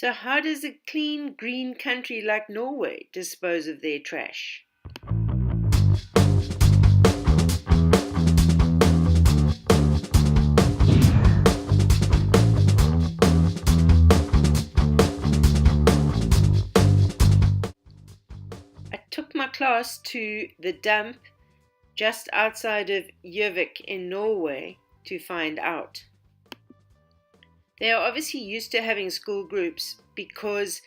So how does a clean, green country like Norway dispose of their trash? I took my class to the dump just outside of Gjøvik in Norway to find out. They are obviously used to having school groups because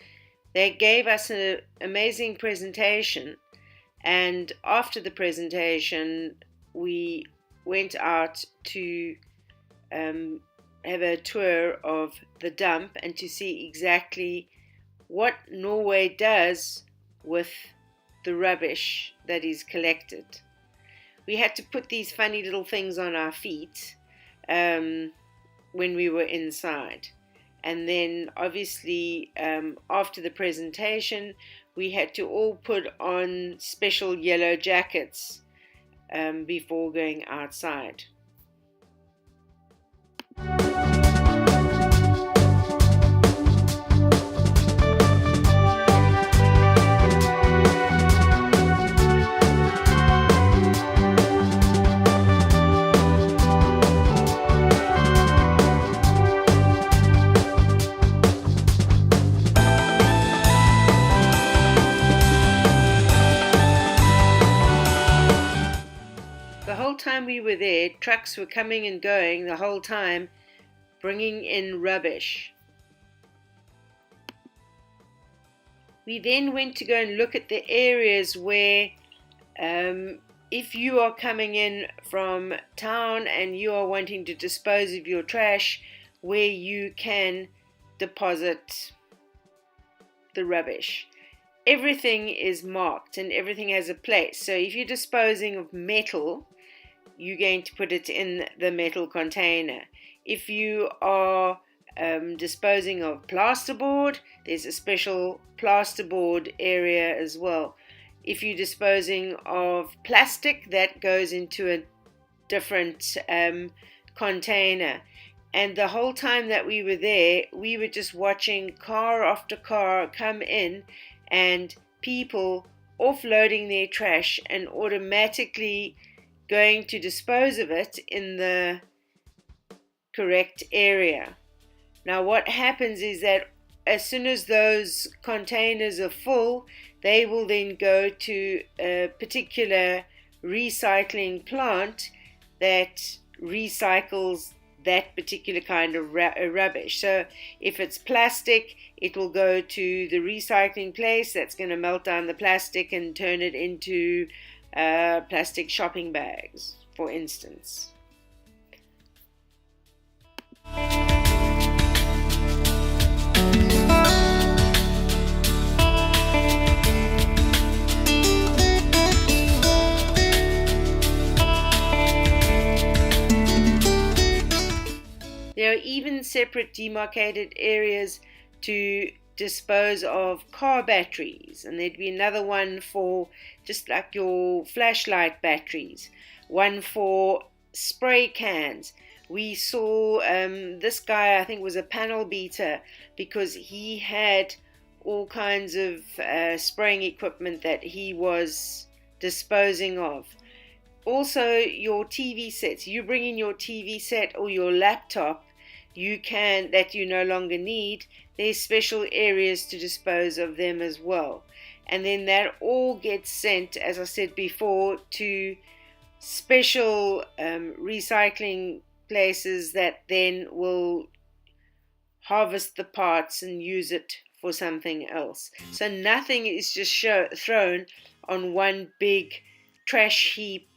they gave us an amazing presentation, and after the presentation we went out to have a tour of the dump and to see exactly what Norway does with the rubbish that is collected. We had to put these funny little things on our feet when we were inside. And then obviously after the presentation we had to all put on special yellow jackets before going outside. The whole time we were there, trucks were coming and going the whole time, bringing in rubbish. We then went to go and look at the areas where if you are coming in from town and you are wanting to dispose of your trash, where you can deposit the rubbish. Everything is marked and everything has a place. So if you're disposing of metal, you're going to put it in the metal container. If you are disposing of plasterboard, there's a special plasterboard area as well. If you're disposing of plastic, that goes into a different container. And the whole time that we were there, we were just watching car after car come in and people offloading their trash and automatically going to dispose of it in the correct area. Now what happens is that as soon as those containers are full, they will then go to a particular recycling plant that recycles that particular kind of rubbish. So if it's plastic, it will go to the recycling place that's going to melt down the plastic and turn it into plastic shopping bags, for instance. There are even separate demarcated areas to dispose of car batteries, and there'd be another one for just like your flashlight batteries, one for spray cans. We saw this guy, I think was a panel beater, because he had all kinds of spraying equipment that he was disposing of. Also your TV sets, you bring in your TV set or your laptop that you no longer need, there's special areas to dispose of them as well. And then that all gets sent, as I said before, to special recycling places that then will harvest the parts and use it for something else. So nothing is just thrown on one big trash heap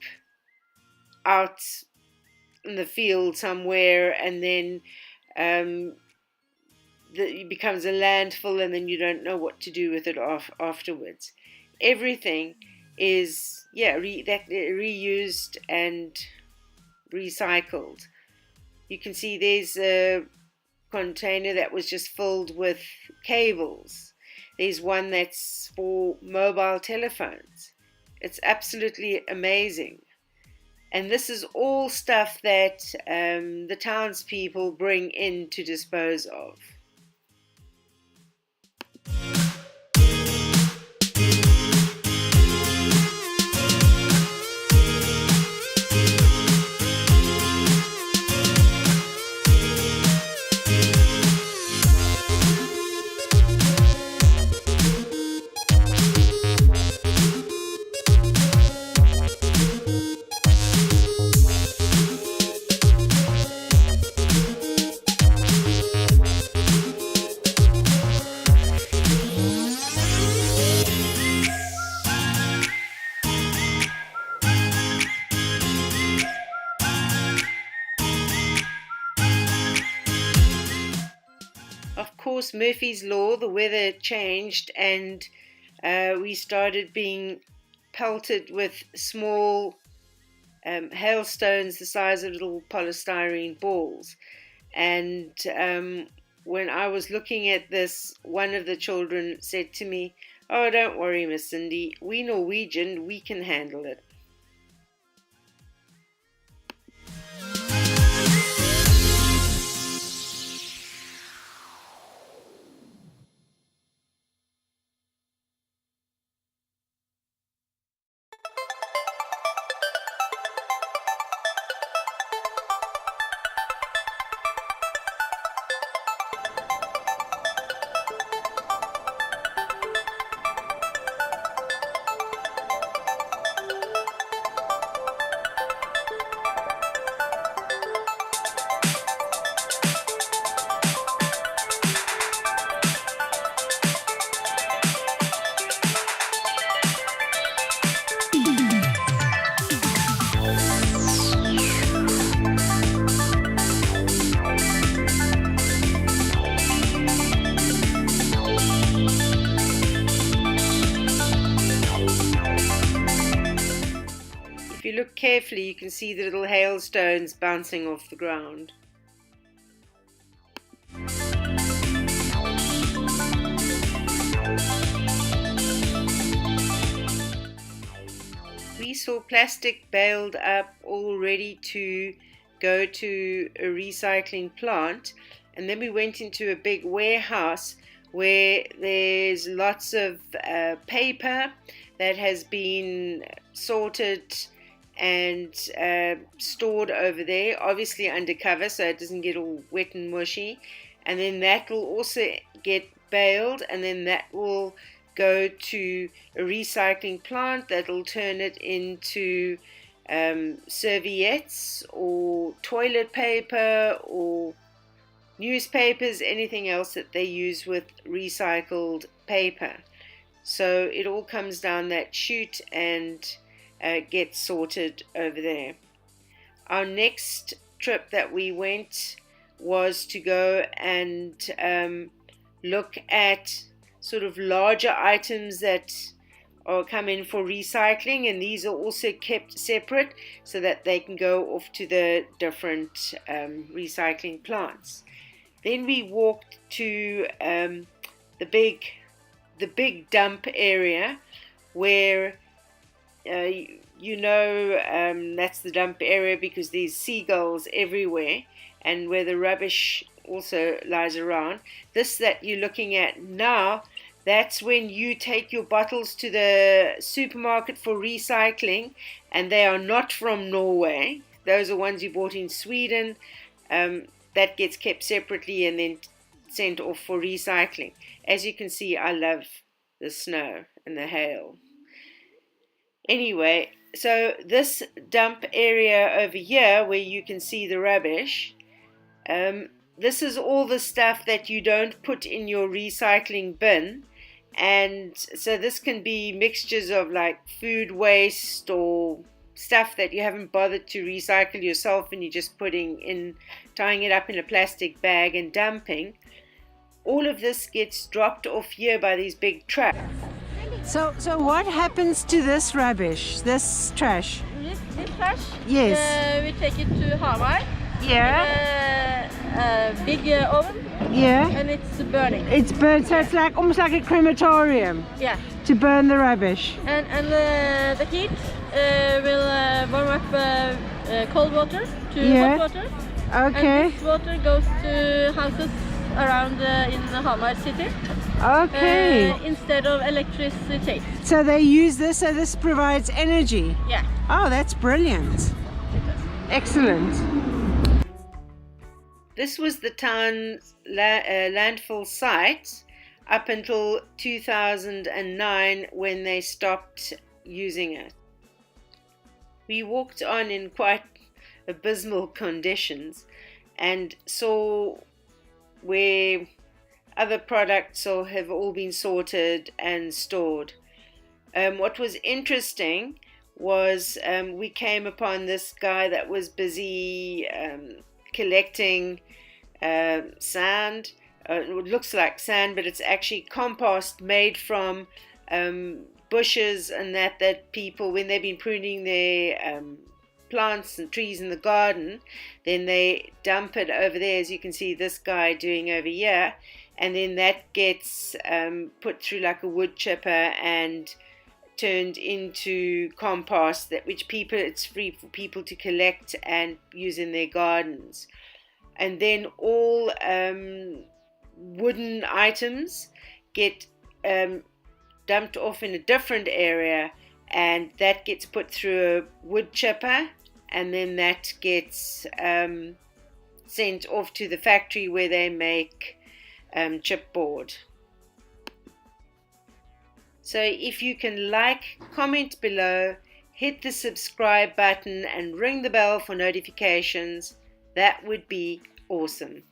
out in the field somewhere, and then it becomes a landfill, and then you don't know what to do with it afterwards. Everything is reused and recycled. You can see there's a container that was just filled with cables. There's one that's for mobile telephones. It's absolutely amazing. And this is all stuff that the townspeople bring in to dispose of. Of course, Murphy's Law, the weather changed and we started being pelted with small hailstones the size of little polystyrene balls. And when I was looking at this, one of the children said to me, "Oh, don't worry, Miss Cindy, we Norwegian, we can handle it." If you look carefully, you can see the little hailstones bouncing off the ground. We saw plastic baled up, all ready to go to a recycling plant, and then we went into a big warehouse where there's lots of paper that has been sorted and stored over there, obviously undercover so it doesn't get all wet and mushy, and then that will also get baled, and then that will go to a recycling plant that will turn it into serviettes or toilet paper or newspapers, anything else that they use with recycled paper. So it all comes down that chute and gets sorted over there. Our next trip that we went was to go and look at sort of larger items that come in for recycling, and these are also kept separate so that they can go off to the different recycling plants. Then we walked to the big dump area where that's the dump area because there's seagulls everywhere and where the rubbish also lies around. This that you're looking at now, that's when you take your bottles to the supermarket for recycling, and they are not from Norway. Those are ones you bought in Sweden. That gets kept separately and then sent off for recycling. As you can see, I love the snow and the hail. Anyway, so this dump area over here where you can see the rubbish, this is all the stuff that you don't put in your recycling bin. And so this can be mixtures of like food waste or stuff that you haven't bothered to recycle yourself and you're just tying it up in a plastic bag and dumping. All of this gets dropped off here by these big trucks. So what happens to this rubbish, this trash? This trash? Yes. We take it to Hamar. Yeah. A big oven. Yeah. And it's burning. It's burnt, so it's like almost like a crematorium. Yeah. To burn the rubbish. And the heat will warm up cold water to hot water. Okay. And this water goes to houses around in the Hamar city. Okay. instead of electricity. So they use this, so this provides energy. Yeah. Oh, that's brilliant. Excellent. This was the town's landfill site up until 2009 when they stopped using it. We walked on in quite abysmal conditions and saw where other products have all been sorted and stored. What was interesting was we came upon this guy that was busy collecting sand. It looks like sand, but it's actually compost made from bushes and that people, when they've been pruning their plants and trees in the garden, then they dump it over there, as you can see this guy doing over here, and then that gets put through like a wood chipper and turned into compost, it's free for people to collect and use in their gardens. And then all wooden items get dumped off in a different area, and that gets put through a wood chipper, and then that gets sent off to the factory where they make chipboard. So if you can like, comment below, hit the subscribe button and ring the bell for notifications, that would be awesome.